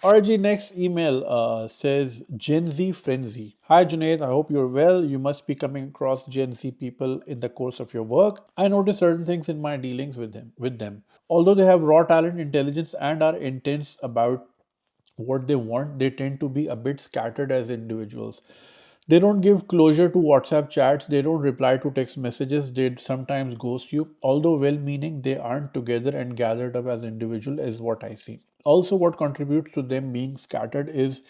RG next email says Gen Z frenzy. Hi Junaid, I hope you're well. You must be coming across Gen Z people in the course of your work. I notice certain things in my dealings with them. Although they have raw talent, intelligence, and are intense about what they want, they tend to be a bit scattered as individuals. They don't give closure to WhatsApp chats, they don't reply to text messages, they sometimes ghost you. Although well meaning, they aren't together and gathered up as individual, is what I see. Also, what contributes to them being scattered is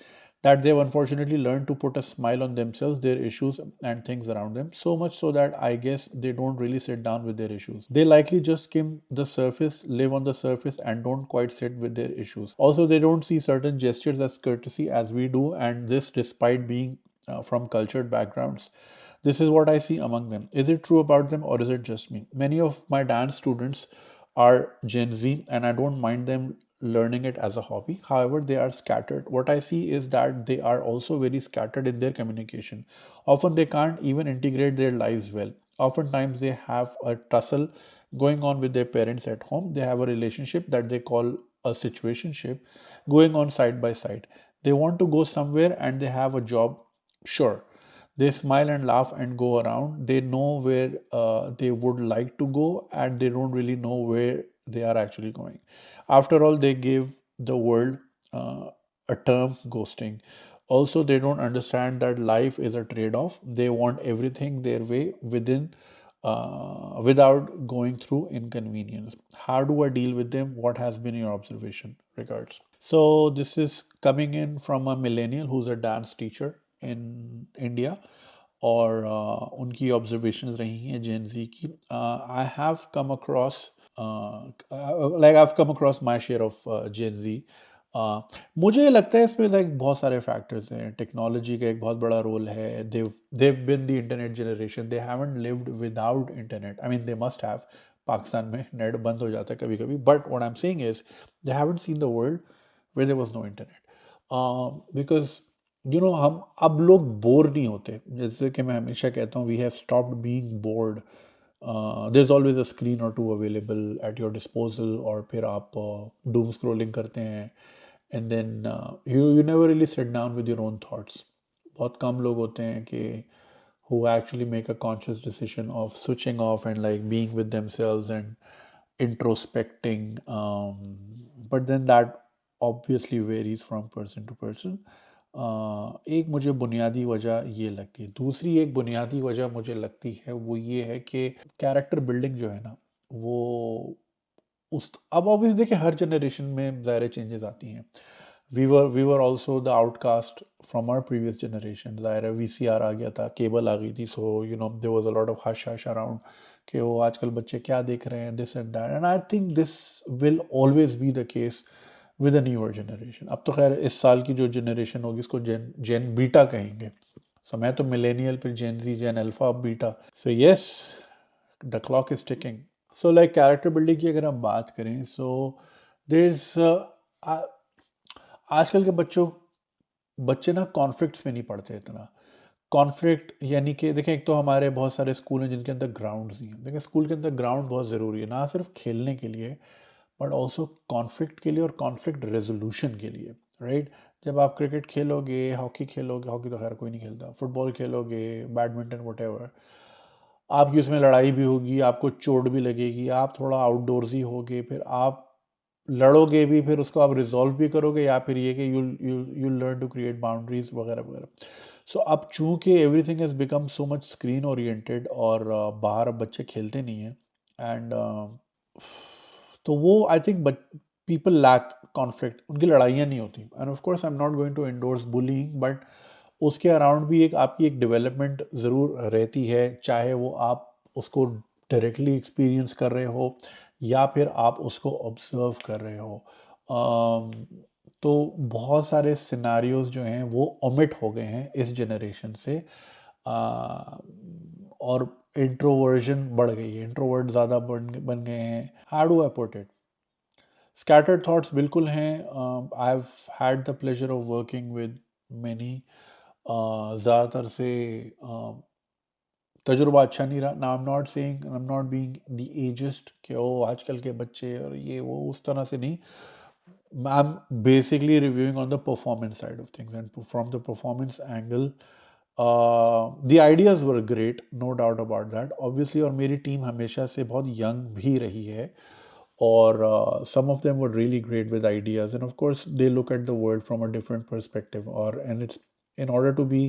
that they've unfortunately learned to put a smile on themselves, their issues, and things around them. So much so that I guess they don't really sit down with their issues. They likely just skim the surface, live on the surface, and don't quite sit with their issues. Also, they don't see certain gestures as courtesy as we do, and this despite being from cultured backgrounds. This is what I see among them. Is it true about them or is it just me? Many of my dance students are Gen Z and I don't mind them learning it as a hobby. However, they are scattered. What I see is that they are also very scattered in their communication. Often they can't even integrate their lives well. Oftentimes they have a tussle going on with their parents at home. They have a relationship that they call a situationship going on side by side. They want to go somewhere and they have a job. Sure, they smile and laugh and go around. They know where they would like to go, and they don't really know where they are actually going. After all, they give the world uh, a term ghosting. Also, they don't understand that life is a trade off. They want everything their way without going through inconvenience. How do I deal with them? What has been your observation? Regards. So, this is coming in from a millennial who's a dance teacher in India और उनकी observations रही हैं Gen Z की I have come across like I have come across my share of Gen Z मुझे लगता है इसमें like बहुत सारे फैक्टर्स हैं टेक्नोलॉजी का एक बहुत बड़ा रोल है they've been the internet generation they haven't lived without internet I mean they must have Pakistan में नेट बंद हो जाता है कभी कभी but what I am saying is they haven't seen the world where there was no internet because हम अब लोग बोर नहीं होते जैसे कि मैं हमेशा कहता हूँ we have stopped being bored there is always a screen और too available at your disposal और फिर आप डूम स्क्रोलिंग करते हैं and then you never really sit down with your own thoughts बहुत कम लोग होते हैं कि who actually make a conscious decision of switching off and like being with themselves and introspecting but then that obviously varies from person to person एक मुझे बुनियादी वजह ये लगती है दूसरी एक बुनियादी वजह मुझे लगती है वो ये है कि कैरेक्टर बिल्डिंग जो है ना वो उस अब ऑब्वियसली देखिए हर जनरेशन में ज़ाहिर चेंजेस आती हैं we were also the outcast from our previous generation ज़ाहिर है वीसीआर आ गया था केबल आ गई थी so there was a lot of hush hush around कि वो आजकल बच्चे क्या देख रहे हैं this and that and I think this will always be the case with a newer generation अब तो खैर इस साल की जो जनरेशन होगी इसको जेन जेन बीटा कहेंगे सो मैं तो मिलेनियल फिर Gen Z Gen Alpha Beta so yes the clock is ticking so like character building की अगर हम बात करें सो देर इज आजकल के बच्चे ना कॉन्फ्लिक्ट्स में नहीं पढ़ते इतना कॉन्फ्लिक्ट यानी कि देखें एक तो हमारे बहुत सारे स्कूल हैं जिनके अंदर ग्राउंड्स ही हैं देखिए स्कूल के अंदर ग्राउंड बहुत ज़रूरी है ना सिर्फ खेलने के लिए बट ऑल्सो कॉन्फ्लिक्ट के लिए और कॉन्फ्लिक्ट रेजोल्यूशन के लिए राइट जब आप क्रिकेट खेलोगे हॉकी तो खैर कोई नहीं खेलता फुटबॉल खेलोगे बैडमिंटन वट आपकी उसमें लड़ाई भी होगी आपको चोट भी लगेगी आप थोड़ा आउटडोर्स ही होगे फिर आप लड़ोगे भी फिर उसको आप रिजॉल्व भी करोगे या फिर ये कि you learn to create boundaries वगैरह वगैरह सो अब चूंकि everything has become so much screen oriented और बाहर अब बच्चे खेलते नहीं हैं एंड तो वो I think people lack conflict उनकी लड़ाइयाँ नहीं होती and of course I am not going to endorse bullying but उसके अराउंड भी एक आपकी एक डेवलपमेंट ज़रूर रहती है चाहे वो आप उसको डायरेक्टली एक्सपीरियंस कर रहे हो या फिर आप उसको ऑब्जर्व कर रहे हो तो बहुत सारे सिनारियोज जो हैं वो ओमिट हो गए हैं इस जनरेशन से और इंट्रोवर्जन बढ़ गई है इंट्रोवर्ट ज़्यादा बन गए हैं how do I put it scattered thoughts बिल्कुल हैं I have had the pleasure of working with many ज़्यादातर से तजुर्बा अच्छा नहीं रहा ना आई am not saying I am not being the exhaust कि ओ आजकल के बच्चे और ये वो उस तरह से नहीं I'm basically reviewing on the performance side of things, and from the performance angle, the ideas were great, no doubt about that. Obviously, और मेरी टीम हमेशा से बहुत young भी रही है, और some of them were really great with ideas, and of course they look at the world from a different perspective, or and it's in order to be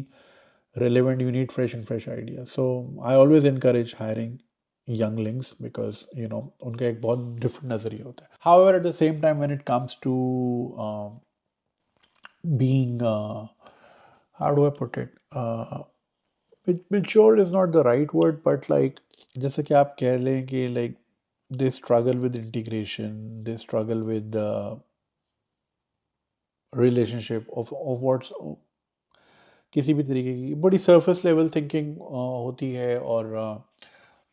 relevant you need fresh ideas. So I always encourage hiring younglings because उनका एक बहुत different नज़रिया होता है. However, at the same time, when it comes to being how do I put it, mature is not the right word, but like जैसे कि आप कह लें कि like they struggle with integration, they struggle with the relationship of what's किसी भी तरीके की बड़ी सरफेस लेवल थिंकिंग होती है, और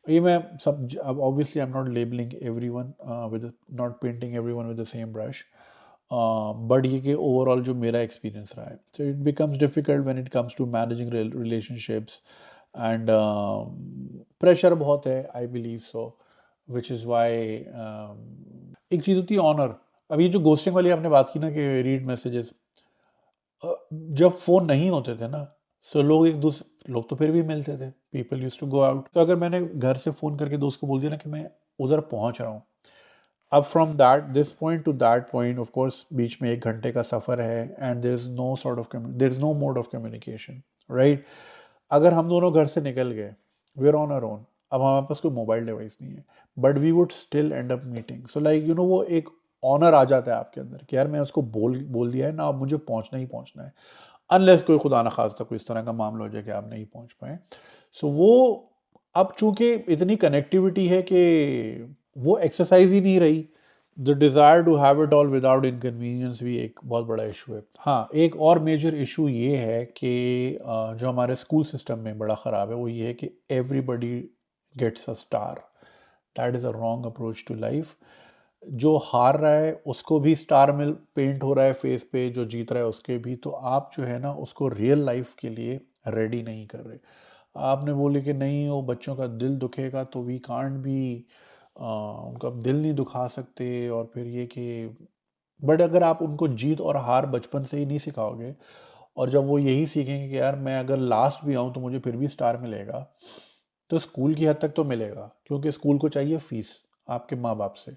ये मैं सब अब obviously I am not labelling everyone with not painting everyone with the same brush, but ये कि ओवरऑल जो मेरा एक्सपीरियंस रहा है, so it becomes difficult when it comes to managing relationships, and pressure बहुत है, I believe so, which is why एक चीज़ होती है ऑनर. अब ये जो गोस्टिंग वाली आपने बात की ना कि रीड मैसेजेस, जब फ़ोन नहीं होते थे ना, सो लोग तो फिर भी मिलते थे, people used to go out. तो अगर मैंने घर से फ़ोन करके दोस्त को बोल दिया ना कि मैं उधर पहुंच रहा हूँ, अब from that this point to that point of course बीच में 1 घंटे का सफ़र है, and there is no mode of communication, right. अगर हम दोनों घर से निकल गए, we are on our own, अब हमारे पास कोई मोबाइल डिवाइस नहीं है, but we would still end up meeting. So like वो एक ऑनर आ जाता है आपके अंदर कि यार मैं उसको बोल दिया है ना, अब मुझे पहुंचना ही पहुंचना है, अनलेस कोई खुदा न खास्ता कोई इस तरह का मामला हो जाए कि आप नहीं पहुंच पाए. सो वो अब चूंकि इतनी कनेक्टिविटी है कि वो एक्सरसाइज ही नहीं रही. The desire to have it all without inconvenience भी एक बहुत बड़ा इशू है. हाँ, एक और मेजर इशू ये है कि जो हमारे स्कूल सिस्टम में बड़ा ख़राब है वो ये है कि everybody gets a star. That is a wrong approach to life. जो हार रहा है उसको भी स्टार में पेंट हो रहा है फेस पे, जो जीत रहा है उसके भी. तो आप जो है ना उसको रियल लाइफ के लिए रेडी नहीं कर रहे. आपने बोले कि नहीं वो बच्चों का दिल दुखेगा, तो वी कांट भी उनका दिल नहीं दुखा सकते, और फिर ये कि बट अगर आप उनको जीत और हार बचपन से ही नहीं सिखाओगे, और जब वो यही सीखेंगे कि यार मैं अगर लास्ट भी आऊँ तो मुझे फिर भी स्टार मिलेगा, तो स्कूल की हद तक तो मिलेगा क्योंकि स्कूल को चाहिए फीस आपके माँ बाप से.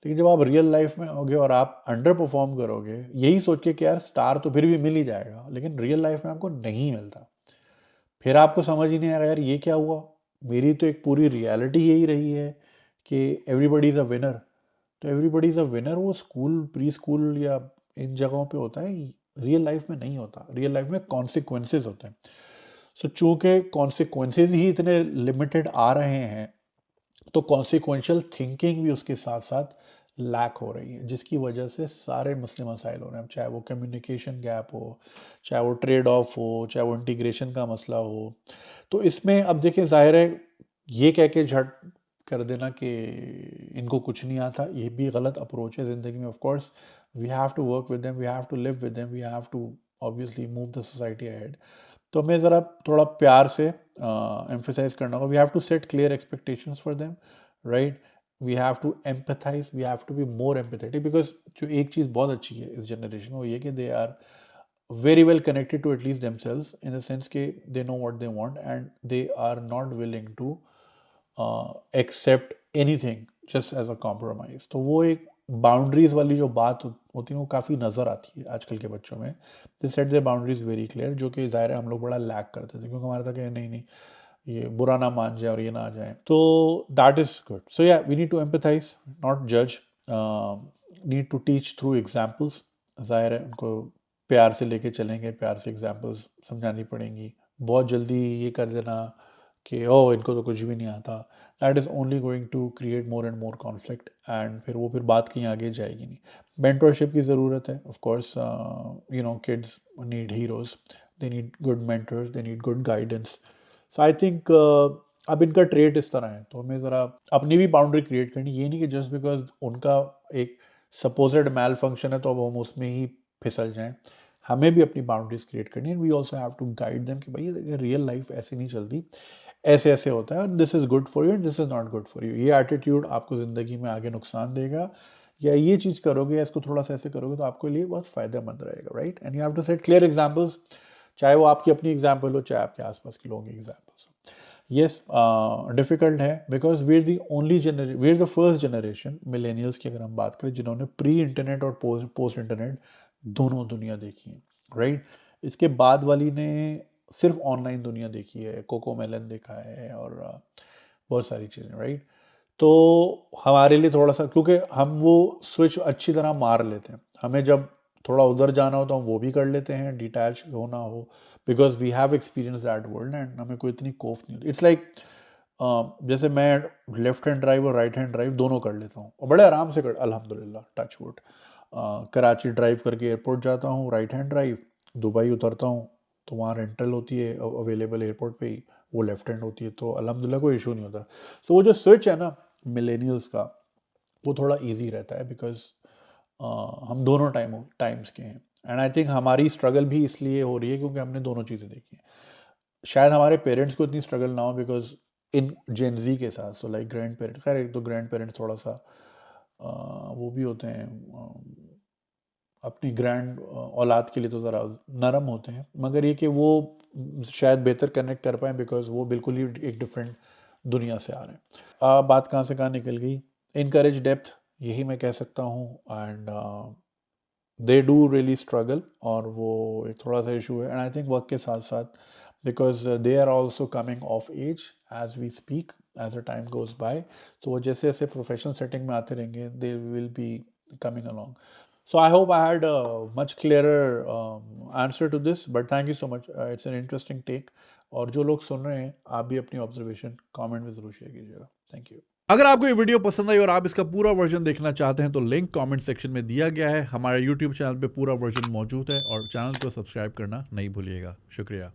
लेकिन जब आप रियल लाइफ में होगे और आप अंडर परफॉर्म करोगे यही सोच के कि यार स्टार तो फिर भी मिल ही जाएगा, लेकिन रियल लाइफ में आपको नहीं मिलता, फिर आपको समझ ही नहीं आएगा यार ये क्या हुआ. मेरी तो एक पूरी रियलिटी यही रही है कि एवरीबडी इज़ अ विनर. तो एवरीबडी इज़ अ विनर वो स्कूल प्री स्कूल या इन जगहों पे होता है, रियल लाइफ में नहीं होता. रियल लाइफ में कॉन्सिक्वेंसेज होते हैं. सो चूंकि कॉन्सिक्वेंसेज ही इतने लिमिटेड आ रहे हैं, तो कॉन्सिक्वेंशियल थिंकिंग भी उसके साथ साथ लैक हो रही है, जिसकी वजह से सारे मसले मसाइल हो रहे हैं. चाहे वो कम्युनिकेशन गैप हो, चाहे वो ट्रेड ऑफ हो, चाहे वो इंटीग्रेशन का मसला हो. तो इसमें अब देखिए ज़ाहिर है ये कह के झट कर देना कि इनको कुछ नहीं आता, ये भी गलत अप्रोच है ज़िंदगी में. Of course we have to work with them, we have to live with them, we have to obviously move the society ahead. तो हमें ज़रा थोड़ा प्यार से एम्फेसाइज करना होगा. We have to set clear expectations for them, right. We have to empathise, we have to be more empathetic, because जो एक चीज़ बहुत अच्छी है इस जनरेशन में वो ये कि they are very well connected to at least themselves, in the sense कि they know what they want and they are not willing to accept anything just as a compromise. तो वो एक बाउंड्रीज वाली जो बात होती है वो काफ़ी नज़र आती है आजकल के बच्चों में. They set their boundaries very clear, जो कि ज़ाहिर है हम लोग बड़ा लैक करते थे क्योंकि हमारा था कि नहीं नहीं ये बुरा ना मान जाए और ये ना आ जाए. तो that is good. So yeah we need to empathise, not जज, need to teach through examples. ज़ाहिर है उनको प्यार से लेके चलेंगे, प्यार से एग्जाम्पल्स समझानी पड़ेंगी. बहुत जल्दी ये कर देना कि ओ इनको तो कुछ भी नहीं आता, that is only going to create more and more conflict, and फिर बात कहीं आगे जाएगी नहीं. मेंटरशिप की ज़रूरत है. Of course kids need heroes, they need good mentors, they need good guidance. So I think अब इनका ट्रेट इस तरह है, तो हमें ज़रा अपनी भी बाउंड्री क्रिएट करनी. ये नहीं कि जस्ट बिकॉज उनका एक सपोज्ड मैल फंक्शन है तो अब हम उसमें ही फिसल जाएं. हमें भी अपनी बाउंड्रीज क्रिएट करनी है. We also have to guide them कि भाई रियल लाइफ ऐसे नहीं चलती, ऐसे ऐसे होता है, this is good for you and this is not good for you. ये एटीट्यूड आपको ज़िंदगी में आगे नुकसान देगा, या ये चीज़ करोगे या इसको थोड़ा सा ऐसे करोगे तो आपके लिए बहुत फ़ायदेमंद रहेगा, right? And you have to set clear examples, चाहे वो आपकी अपनी एग्जांपल हो, चाहे आपके आसपास के लोगों की एग्जांपल्स हो। यस, डिफ़िकल्ट है because we are the only genera we are the first generation millennials की अगर हम बात करें जिन्होंने प्री इंटरनेट और पोस्ट इंटरनेट दोनों दुनिया देखी है, राइट? इसके बाद वाली ने सिर्फ ऑनलाइन दुनिया देखी है, कोको मेलन देखा है और बहुत सारी चीज़ें, राइट? तो हमारे लिए थोड़ा सा, क्योंकि हम वो स्विच अच्छी तरह मार लेते हैं, हमें जब थोड़ा उधर जाना हो तो हम वो भी कर लेते हैं, डिटैच होना हो, because we have experience that world and हमें कोई इतनी कोफ नहीं होती। इट्स लाइक जैसे मैं लेफ्ट हैंड ड्राइव और राइट हैंड ड्राइव दोनों कर लेता हूँ और बड़े आराम से कर, अल्हम्दुलिल्लाह, टच वुड। कराची ड्राइव करके एयरपोर्ट जाता हूँ राइट हैंड ड्राइव, दुबई उतरता हूँ तो वहाँ रेंटल होती है अवेलेबल एयरपोर्ट पे ही, वो लेफ्ट हैंड होती है, तो अल्हम्दुलिल्लाह कोई इशू नहीं होता। तो वो जो स्विच है ना मिलेनियल्स का, वो थोड़ा इजी रहता है बिकॉज हम दोनों टाइम्स के हैं। एंड आई थिंक हमारी स्ट्रगल भी इसलिए हो रही है क्योंकि हमने दोनों चीज़ें देखी हैं। शायद हमारे पेरेंट्स को इतनी स्ट्रगल ना हो बिकॉज इन जेनजी के साथ, सो लाइक ग्रैंड पेरेंट्स, खैर एक तो ग्रैंड पेरेंट्स थोड़ा सा वो भी होते हैं, अपनी ग्रैंड औलाद के लिए तो ज़रा नरम होते हैं, मगर ये कि वो शायद बेहतर कनेक्ट कर पाएँ बिकॉज वो बिल्कुल ही एक डिफरेंट दुनिया से आ रहे हैं। बात कहाँ से कहाँ निकल गई। इनकरेज डेप्थ, यही मैं कह सकता हूँ। And they do really struggle, और वो एक थोड़ा सा इशू है। एंड आई थिंक वर्क के साथ साथ because they are also coming of age age we speak, as a time goes by, तो वो जैसे जैसे प्रोफेशनल सेटिंग में आते रहेंगे they will be coming along. So I hope I had a much clearer answer to this, but thank you so much. It's an interesting take. और जो लोग सुन रहे हैं आप भी अपनी ऑब्जर्वेशन कमेंट में जरूर शेयर कीजिएगा। Thank you. अगर आपको ये वीडियो पसंद आई और आप इसका पूरा वर्जन देखना चाहते हैं तो लिंक कमेंट सेक्शन में दिया गया है। हमारे यूट्यूब चैनल पे पूरा वर्जन मौजूद है और चैनल को सब्सक्राइब करना नहीं भूलिएगा। शुक्रिया।